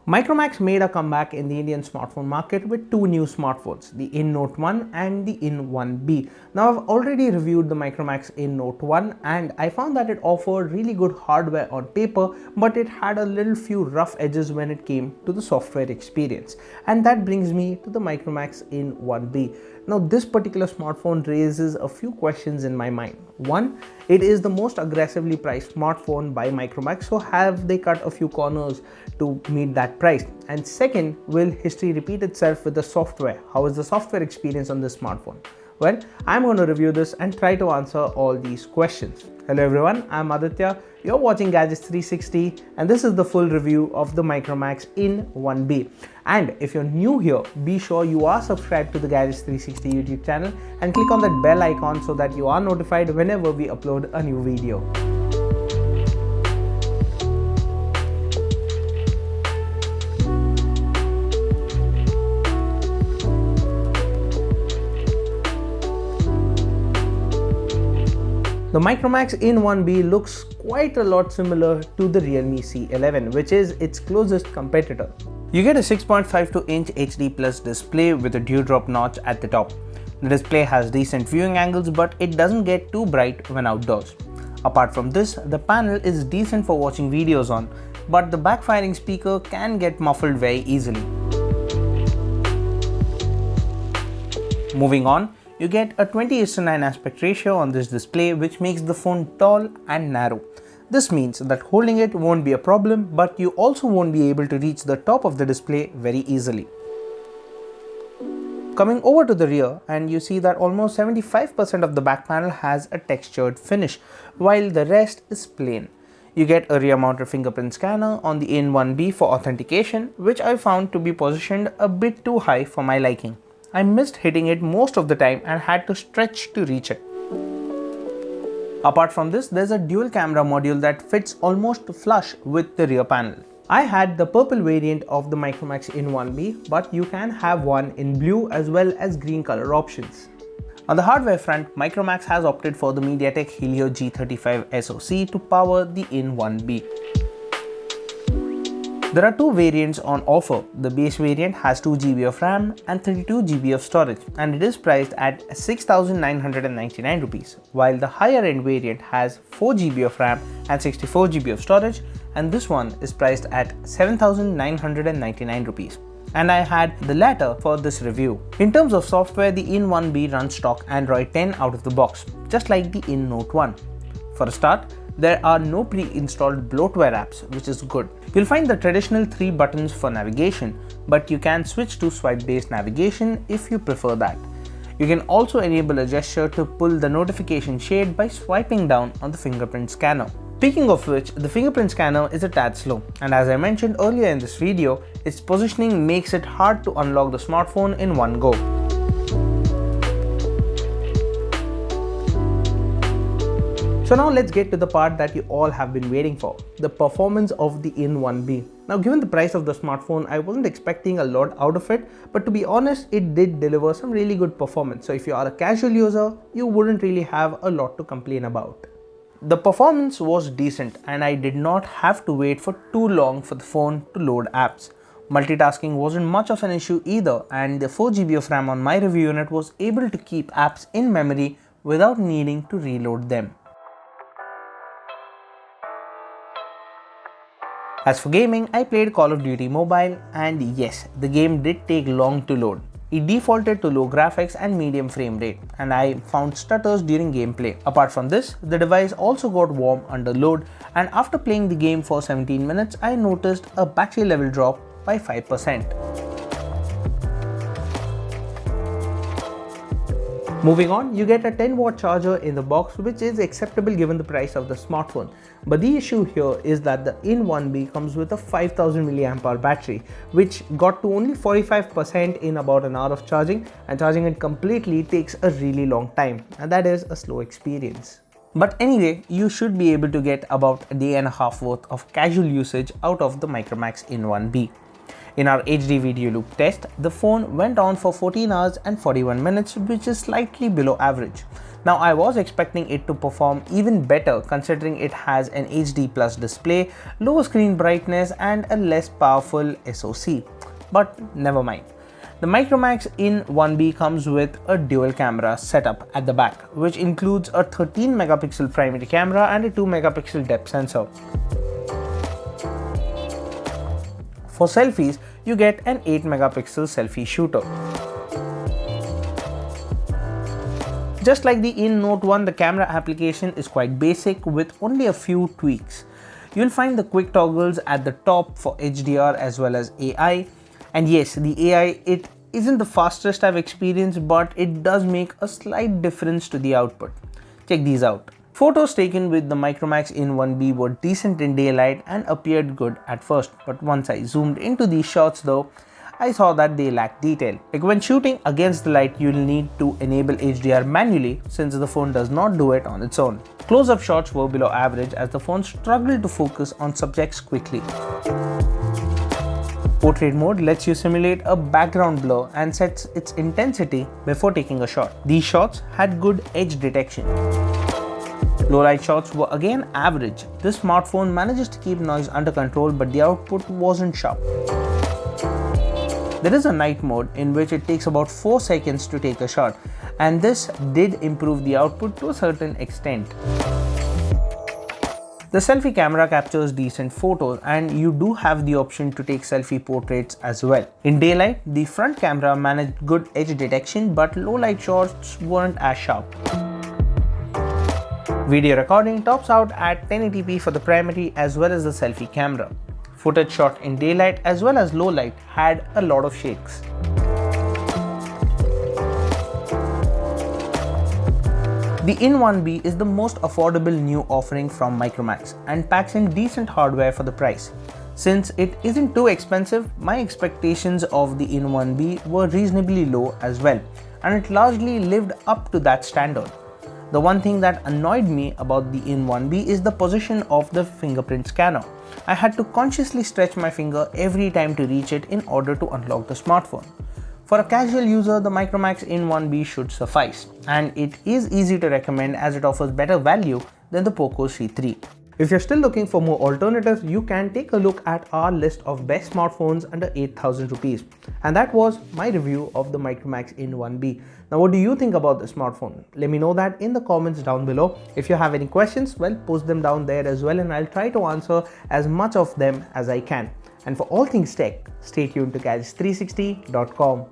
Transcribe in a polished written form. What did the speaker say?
Micromax made a comeback in the Indian smartphone market with two new smartphones, the In Note 1 and the In 1B. Now I've already reviewed the Micromax In Note 1 and I found that it offered really good hardware on paper, but it had a little few rough edges when it came to the software experience. And that brings me to the Micromax In 1B. Now this particular smartphone raises a few questions in my mind. One, it is the most aggressively priced smartphone by Micromax, so have they cut a few corners to meet that price? And second, will history repeat itself with the software? How is the software experience on this smartphone? Well, I'm going to review this and try to answer all these questions. Hello everyone, I'm Aditya. You're watching Gadgets 360 and this is the full review of the Micromax In 1B. And if you're new here, be sure you are subscribed to the Gadgets 360 YouTube channel and click on that bell icon so that you are notified whenever we upload a new video. The Micromax In 1B looks quite a lot similar to the Realme C11, which is its closest competitor. You get a 6.52-inch HD Plus display with a dewdrop notch at the top. The display has decent viewing angles, but it doesn't get too bright when outdoors. Apart from this, the panel is decent for watching videos on, but the backfiring speaker can get muffled very easily. Moving on, you get a 20:9 aspect ratio on this display, which makes the phone tall and narrow. This means that holding it won't be a problem, but you also won't be able to reach the top of the display very easily. Coming over to the rear, and you see that almost 75% of the back panel has a textured finish, while the rest is plain. You get a rear mounted fingerprint scanner on the In 1B for authentication, which I found to be positioned a bit too high for my liking. I missed hitting it most of the time and had to stretch to reach it. Apart from this, there's a dual camera module that fits almost flush with the rear panel. I had the purple variant of the Micromax In 1B, but you can have one in blue as well as green color options. On the hardware front, Micromax has opted for the Mediatek Helio G35 SoC to power the In 1B. There are two variants on offer. The base variant has 2 GB of RAM and 32 GB of storage, and it is priced at 6,999 rupees, while the higher end variant has 4 GB of RAM and 64 GB of storage, and this one is priced at 7,999 rupees. And I had the latter for this review. In terms of software, the In 1B runs stock Android 10 out of the box, just like the In Note 1. For a start, there are no pre-installed bloatware apps, which is good. You'll find the traditional 3 buttons for navigation, but you can switch to swipe-based navigation if you prefer that. You can also enable a gesture to pull the notification shade by swiping down on the fingerprint scanner. Speaking of which, the fingerprint scanner is a tad slow, and as I mentioned earlier in this video, its positioning makes it hard to unlock the smartphone in one go. So now let's get to the part that you all have been waiting for, the performance of the In 1B. Now given the price of the smartphone, I wasn't expecting a lot out of it, but to be honest, it did deliver some really good performance. So if you are a casual user, you wouldn't really have a lot to complain about. The performance was decent and I did not have to wait for too long for the phone to load apps. Multitasking wasn't much of an issue either, and the 4 GB of RAM on my review unit was able to keep apps in memory without needing to reload them. As for gaming, I played Call of Duty Mobile, and yes, the game did take long to load. It defaulted to low graphics and medium frame rate, and I found stutters during gameplay. Apart from this, the device also got warm under load, and after playing the game for 17 minutes, I noticed a battery level drop by 5%. Moving on, you get a 10-watt charger in the box, which is acceptable given the price of the smartphone. But the issue here is that the In 1B comes with a 5000 mAh battery, which got to only 45% in about an hour of charging, and charging it completely takes a really long time, and that is a slow experience. But anyway, you should be able to get about a day and a half worth of casual usage out of the Micromax In 1B. In our HD video loop test, the phone went on for 14 hours and 41 minutes, which is slightly below average. Now I was expecting it to perform even better considering it has an HD Plus display, lower screen brightness and a less powerful SoC. But never mind. The Micromax In 1B comes with a dual camera setup at the back, which includes a 13 megapixel primary camera and a 2 megapixel depth sensor. For selfies, you get an 8 megapixel selfie shooter. Just like the In Note 1, the camera application is quite basic with only a few tweaks. You'll find the quick toggles at the top for HDR as well as AI. And yes, the AI, it isn't the fastest I've experienced, but it does make a slight difference to the output. Check these out. Photos taken with the Micromax In 1B were decent in daylight and appeared good at first, but once I zoomed into these shots though, I saw that they lack detail. Like when shooting against the light, you'll need to enable HDR manually since the phone does not do it on its own. Close-up shots were below average as the phone struggled to focus on subjects quickly. Portrait mode lets you simulate a background blur and sets its intensity before taking a shot. These shots had good edge detection. Low light shots were again average. This smartphone manages to keep noise under control, but the output wasn't sharp. There is a night mode in which it takes about 4 seconds to take a shot, and this did improve the output to a certain extent. The selfie camera captures decent photos and you do have the option to take selfie portraits as well. In daylight, the front camera managed good edge detection, but low light shots weren't as sharp. Video recording tops out at 1080p for the primary as well as the selfie camera. Footage shot in daylight as well as low light had a lot of shakes. The In 1B is the most affordable new offering from Micromax and packs in decent hardware for the price. Since it isn't too expensive, my expectations of the In 1B were reasonably low as well, and it largely lived up to that standard. The one thing that annoyed me about the In 1B is the position of the fingerprint scanner. I had to consciously stretch my finger every time to reach it in order to unlock the smartphone. For a casual user, the Micromax In 1B should suffice, and it is easy to recommend as it offers better value than the Poco C3. If you're still looking for more alternatives, you can take a look at our list of best smartphones under 8,000 rupees. And that was my review of the Micromax In 1B. Now, what do you think about the smartphone? Let me know that in the comments down below. If you have any questions, well, post them down there as well, and I'll try to answer as much of them as I can. And for all things tech, stay tuned to gadgets360.com.